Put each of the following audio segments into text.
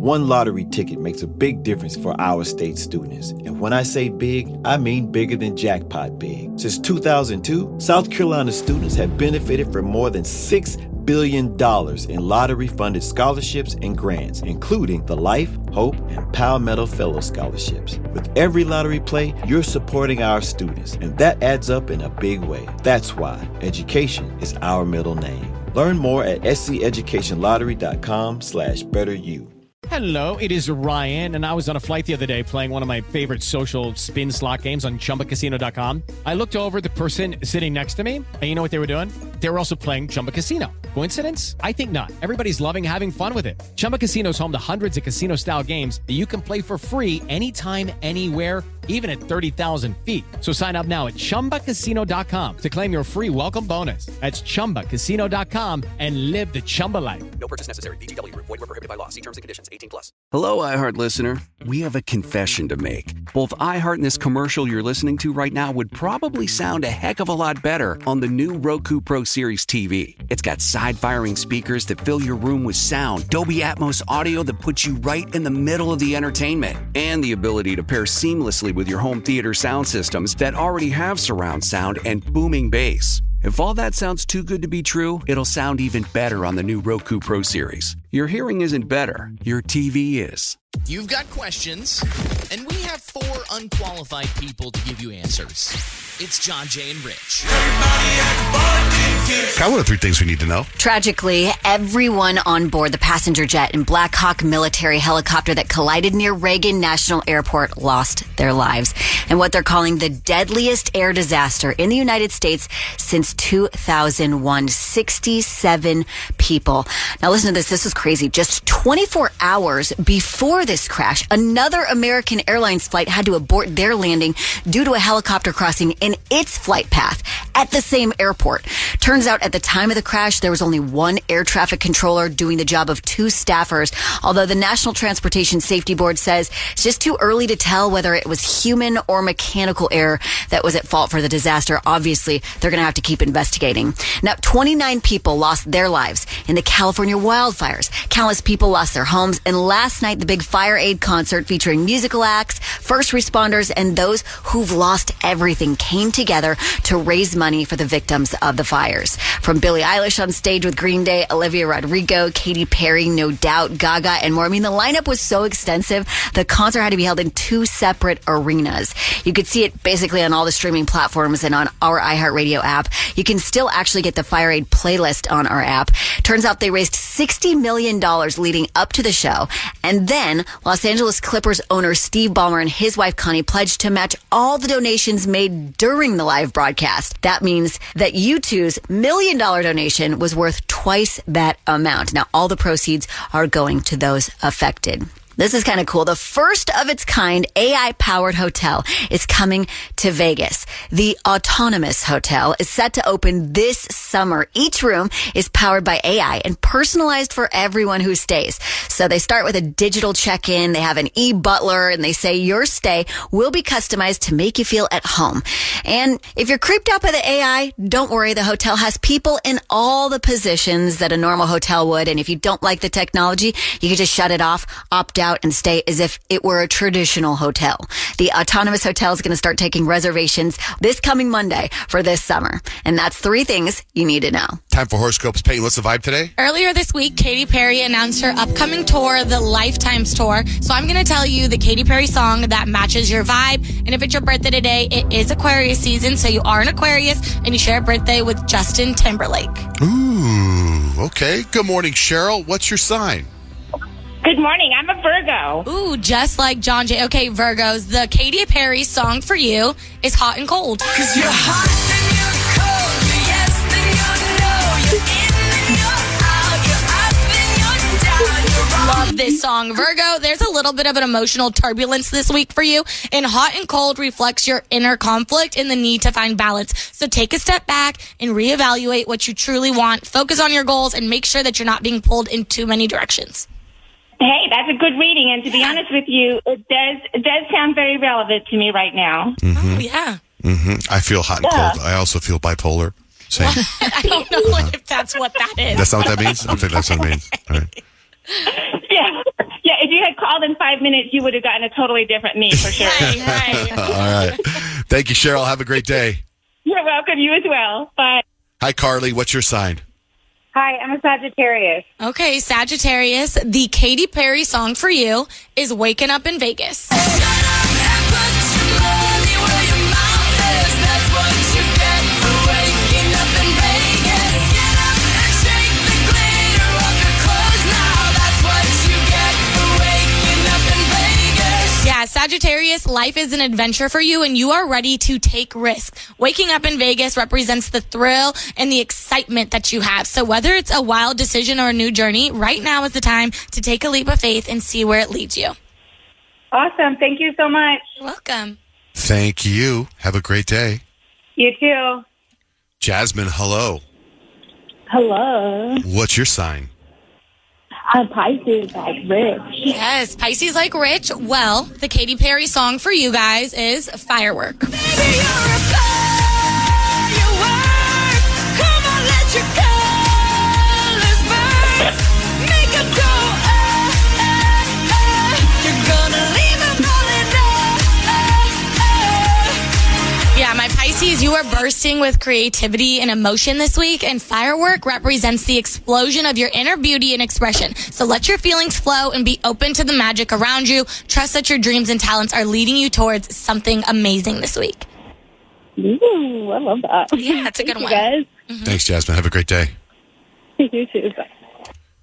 One lottery ticket makes a big difference for our state students. And when I say big, I mean bigger than jackpot big. Since 2002, South Carolina students have benefited from more than $6 billion in lottery-funded scholarships and grants, including the Life, Hope, and Palmetto Fellow Scholarships. With every lottery play, you're supporting our students, and that adds up in a big way. That's why education is our middle name. Learn more at scedjucationlottery.com/betteryou. Hello, it is Ryan, and I was on a flight the other day playing one of my favorite social spin slot games on ChumbaCasino.com. I looked over at the person sitting next to me, and you know what they were doing? They were also playing Chumba Casino. Coincidence? I think not. Everybody's loving having fun with it. Chumba Casino is home to hundreds of casino-style games that you can play for free anytime, anywhere, even at 30,000 feet. So sign up now at ChumbaCasino.com to claim your free welcome bonus. That's ChumbaCasino.com and live the Chumba life. No purchase necessary. VGW. Void where prohibited by law. See terms and conditions. 18+. Hello, iHeart listener. We have a confession to make. Both iHeart and this commercial you're listening to right now would probably sound a heck of a lot better on the new Roku Pro Series TV. It's got side-firing speakers that fill your room with sound, Dolby Atmos audio that puts you right in the middle of the entertainment, and the ability to pair seamlessly with your home theater sound systems that already have surround sound and booming bass. If all that sounds too good to be true, it'll sound even better on the new Roku Pro Series. Your hearing isn't better, your TV is. You've got questions, and we have 4 unqualified people to give you answers. It's Johnjay and Rich. Got one of 3 things we need to know. Tragically, everyone on board the passenger jet and Black Hawk military helicopter that collided near Reagan National Airport lost their lives in what they're calling the deadliest air disaster in the United States since 2001. 67 people. Now listen to this. This was crazy. Just 24 hours before this crash, another American Airlines flight had to abort their landing due to a helicopter crossing in its flight path at the same airport. Turns out at the time of the crash, there was only one air traffic controller doing the job of 2 staffers, although the National Transportation Safety Board says it's just too early to tell whether it was human or mechanical error that was at fault for the disaster. Obviously, they're going to have to keep investigating. Now, 29 people lost their lives in the California wildfires. Countless people lost their homes, and last night, the big Fire Aid concert featuring musical acts, first responders, and those who've lost everything came together to raise money for the victims of the fires. From Billie Eilish on stage with Green Day, Olivia Rodrigo, Katy Perry, No Doubt, Gaga, and more. I mean, the lineup was so extensive, the concert had to be held in 2 separate arenas. You could see it basically on all the streaming platforms and on our iHeartRadio app. You can still actually get the Fire Aid playlist on our app. Turns out they raised $60 million leading up to the show. And then Los Angeles Clippers owner Steve Ballmer and his wife Connie pledged to match all the donations made during the live broadcast. That means that U2's $1 million donation was worth twice that amount. Now, all the proceeds are going to those affected. This is kind of cool. The first of its kind AI-powered hotel is coming to Vegas. The Autonomous Hotel is set to open this summer. Each room is powered by AI and personalized for everyone who stays. So they start with a digital check-in. They have an e-butler, and they say your stay will be customized to make you feel at home. And if you're creeped out by the AI, don't worry. The hotel has people in all the positions that a normal hotel would. And if you don't like the technology, you can just shut it off, opt out, and stay as if it were a traditional hotel. The Autonomous Hotel is going to start taking reservations this coming Monday for this summer. And that's 3 things you need to know. Time for horoscopes. Payton, what's the vibe today? Earlier this week, Katy Perry announced her upcoming tour, the Lifetimes Tour. So I'm going to tell you the Katy Perry song that matches your vibe. And if it's your birthday today, it is Aquarius season. So you are an Aquarius and you share a birthday with Justin Timberlake. Ooh, okay. Good morning, Cheryl. What's your sign? Good morning. I'm a Virgo. Ooh, just like Johnjay. Okay, Virgos, the Katy Perry song for you is Hot and Cold. 'Cause you're hot and you're cold, you're yes then you're no, you're in and you're out, you're up and you're down, you're wrong. Love this song. Virgo, there's a little bit of an emotional turbulence this week for you, and Hot and Cold reflects your inner conflict and the need to find balance. So take a step back and reevaluate what you truly want, focus on your goals, and make sure that you're not being pulled in too many directions. Hey, that's a good reading, and to be honest with you, it does sound very relevant to me right now. Mm-hmm. Oh, yeah. Mm-hmm. I feel hot and cold. I also feel bipolar. Same. I don't know if that's what that is. That's not what that means? I think that's what it means. All right. Yeah. If you 5 minutes, you would have gotten a totally different me for sure. Right. All right. Thank you, Cheryl. Have a great day. You're welcome. You as well. Bye. Hi, Carly. What's your sign? Hi, I'm a Sagittarius. Okay, Sagittarius, the Katy Perry song for you is Waking Up in Vegas. Yeah, Sagittarius, life is an adventure for you and you are ready to take risks. Waking up in Vegas represents the thrill and the excitement that you have. So whether it's a wild decision or a new journey, right now is the time to take a leap of faith and see where it leads you. Awesome. Thank you so much. You're welcome. Thank you. Have a great day. You too. Jasmine, hello. Hello. What's your sign? I'm Pisces, like Rich. Yes, Pisces like Rich. Well, the Katy Perry song for you guys is Firework. Baby, you're a firework. Come on, let your colors burst. Make 'em go, You're gonna leave 'em rolling Yeah, my Pisces, you are bursting with creativity and emotion this week, and Firework represents the explosion of your inner beauty and expression. So let your feelings flow and be open to the magic around you. Trust that your dreams and talents are leading you towards something amazing this week. Ooh, I love that. Yeah, it's a good Thank one. you guys. Thanks, Jasmine. Have a great day. You too. Bye.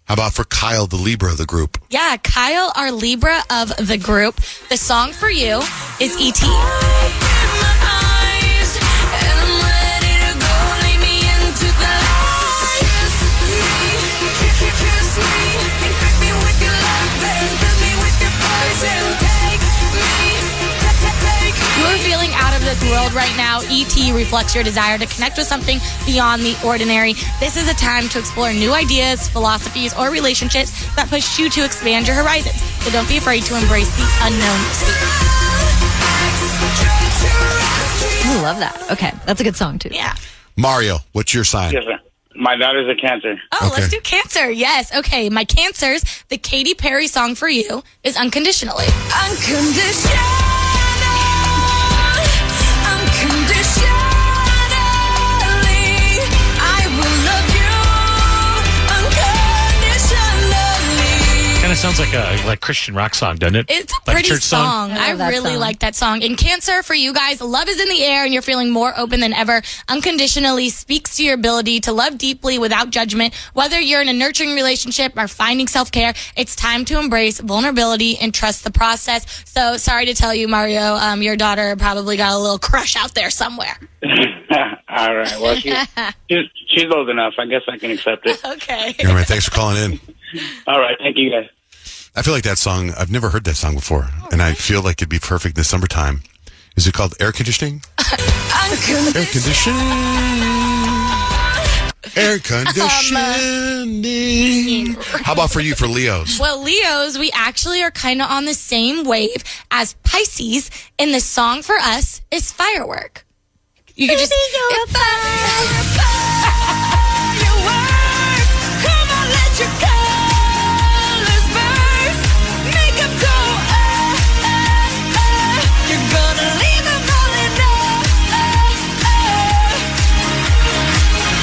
How about for Kyle, the Libra of the group? Yeah, Kyle, our Libra of the group. The song for you is E.T. You are feeling out of this world right now. E.T. reflects your desire to connect with something beyond the ordinary. This is a time to explore new ideas, philosophies, or relationships that push you to expand your horizons. So don't be afraid to embrace the unknown this week. I love that. Okay, that's a good song too. Yeah. Mario, what's your sign? Yes, sir. My daughter's a Cancer. Oh, let's do Cancer. Yes. Okay, my Cancers, the Katy Perry song for you is Unconditionally. Kind of sounds like a Christian rock song, doesn't it? It's a Like pretty church song. I love that really song. like that song. In Cancer, for you guys, love is in the air and you're feeling more open than ever. Unconditionally speaks to your ability to love deeply without judgment. Whether you're in a nurturing relationship or finding self-care, it's time to embrace vulnerability and trust the process. So sorry to tell you, Mario, your daughter probably got a little crush out there somewhere. All right. Well, she's old enough. I guess I can accept it. Okay. All right, thanks for calling in. All right. Thank you, guys. I feel like that song, I've never heard that song before, and I feel like it'd be perfect in the summertime. Is it called air conditioning? Air conditioning. Air conditioning. How about for you, for Leos? Well, Leos, we actually are kind of on the same wave as Pisces, and the song for us is Firework. You could just...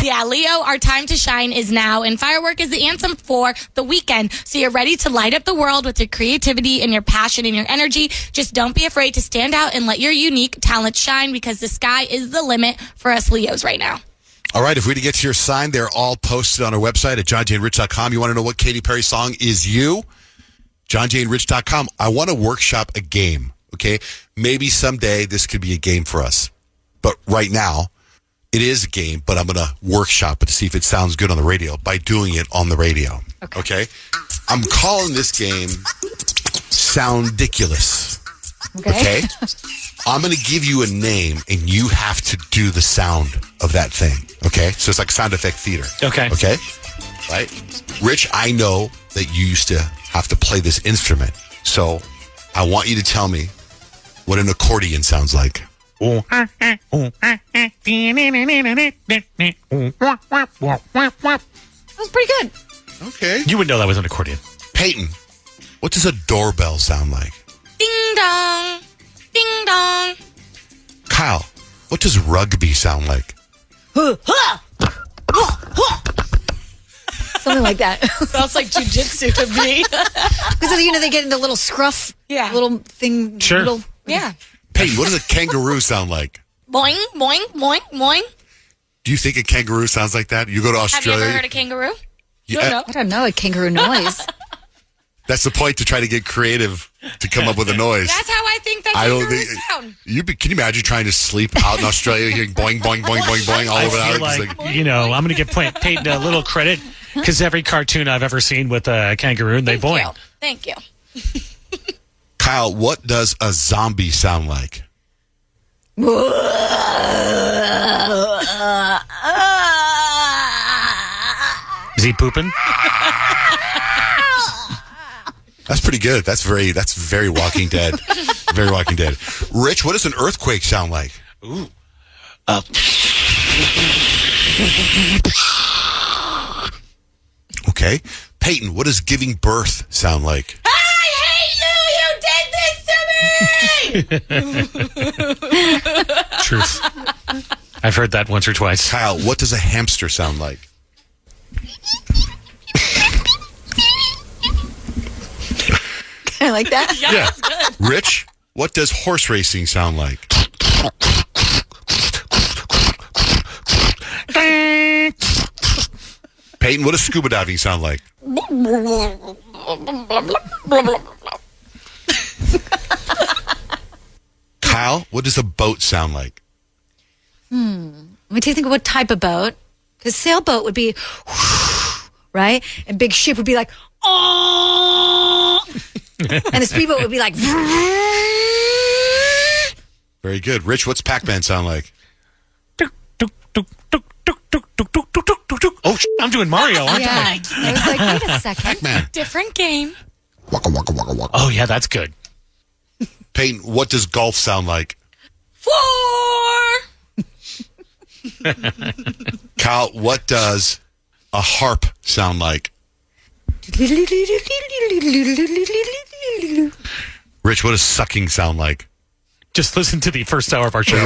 Yeah, Leo, our time to shine is now, and Firework is the anthem for the weekend. So you're ready to light up the world with your creativity and your passion and your energy. Just don't be afraid to stand out and let your unique talent shine, because the sky is the limit for us Leos right now. All right, if we to get to your sign, they're all posted on our website at johnjayandrich.com. You want to know what Katy Perry song is you? johnjayandrich.com. I want to workshop a game, okay? Maybe someday this could be a game for us. But right now, it is a game, but I'm going to workshop it to see if it sounds good on the radio by doing it on the radio. Okay? I'm calling this game Soundiculous. Okay? I'm going to give you a name, and you have to do the sound of that thing. Okay? So it's like sound effect theater. Okay. Okay? Right? Rich, I know that you used to have to play this instrument. So I want you to tell me what an accordion sounds like. That was pretty good. Okay. You would know that was an accordion. Payton, What does a doorbell sound like? Ding dong. Ding dong. Kyle, what does rugby sound like? Something like that. Sounds like jujitsu to me. Because, they get into little scruff. Yeah. Little thing. Sure. Little, Yeah. Payton, what does a kangaroo sound like? Boing, boing, boing, boing. Do you think a kangaroo sounds like that? You go to Have you Australia. ever heard a kangaroo? Yeah, I don't know, a kangaroo noise. that's the point, to try to get creative to come up with a noise. That's how I think that I don't kangaroos think sound. can you imagine trying to sleep out in Australia hearing boing boing boing boing boing all I over the feel house? like, I'm going to give Payton a little credit because every cartoon I've ever seen with a kangaroo, they boing. Thank you. Kyle, what does a zombie sound like? Is he pooping? That's pretty good. That's very Walking Dead. Very Walking Dead. Rich, what does an earthquake sound like? Ooh. Okay. Peyton, what does giving birth sound like? I hate you! You did this to me! Truth. I've heard that once or twice. Kyle, what does a hamster sound like? I like that. Yeah. Rich, what does horse racing sound like? Peyton, what does scuba diving sound like? Kyle, what does a boat sound like? Let me think of what type of boat. Because sailboat would be, right? And big ship would be like, oh. And a speedboat would be like, very good. Rich, what's Pac-Man sound like? Oh, I'm doing Mario, aren't yeah. I? I was like, wait a second. Pac-Man. Different game. Waka, waka, waka, waka. Oh, yeah, that's good. Peyton, what does golf sound like? 4. Kyle, what does a harp sound like? Rich, what does sucking sound like? Just listen to the first hour of our show.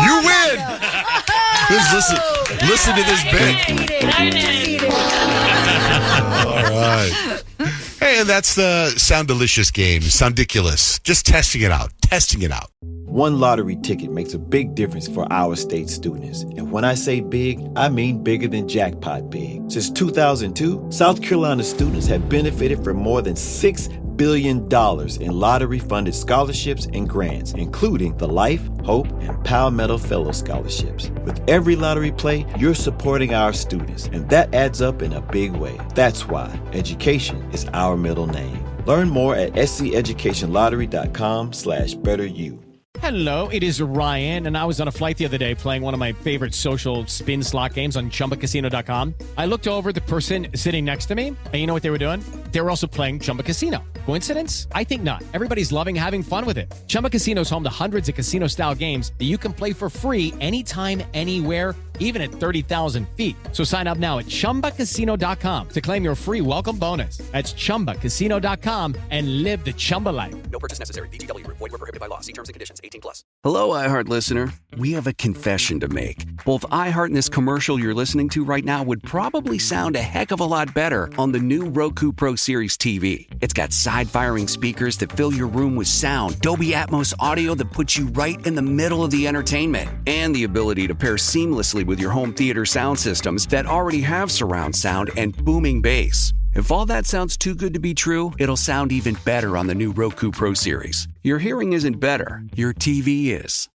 You win! Just listen to this bit. All right. Hey, and that's the Sound Delicious game, Soundiculous. Just testing it out. One lottery ticket makes a big difference for our state students. And when I say big, I mean bigger than jackpot big. Since 2002, South Carolina students have benefited from more than $6 billion in lottery-funded scholarships and grants, including the Life, Hope, and Palmetto Fellow Scholarships. With every lottery play, you're supporting our students, and that adds up in a big way. That's why education is our middle name. Learn more at sceducationlottery.com/betteryou. Hello, it is Ryan, and I was on a flight the other day playing one of my favorite social spin slot games on ChumbaCasino.com. I looked over the person sitting next to me, and you know what they were doing? They were also playing Chumba Casino. Coincidence? I think not. Everybody's loving having fun with it. Chumba Casino is home to hundreds of casino-style games that you can play for free anytime, anywhere, even at 30,000 feet. So sign up now at ChumbaCasino.com to claim your free welcome bonus. That's ChumbaCasino.com and live the Chumba life. No purchase necessary. VGW. Void were prohibited by law. See terms and conditions. 18+. Hello, iHeart listener. We have a confession to make. Both iHeart and this commercial you're listening to right now would probably sound a heck of a lot better on the new Roku Pro Series TV. It's got side-firing speakers that fill your room with sound, Dolby Atmos audio that puts you right in the middle of the entertainment, and the ability to pair seamlessly with your home theater sound systems that already have surround sound and booming bass. If all that sounds too good to be true, it'll sound even better on the new Roku Pro Series. Your hearing isn't better, your TV is.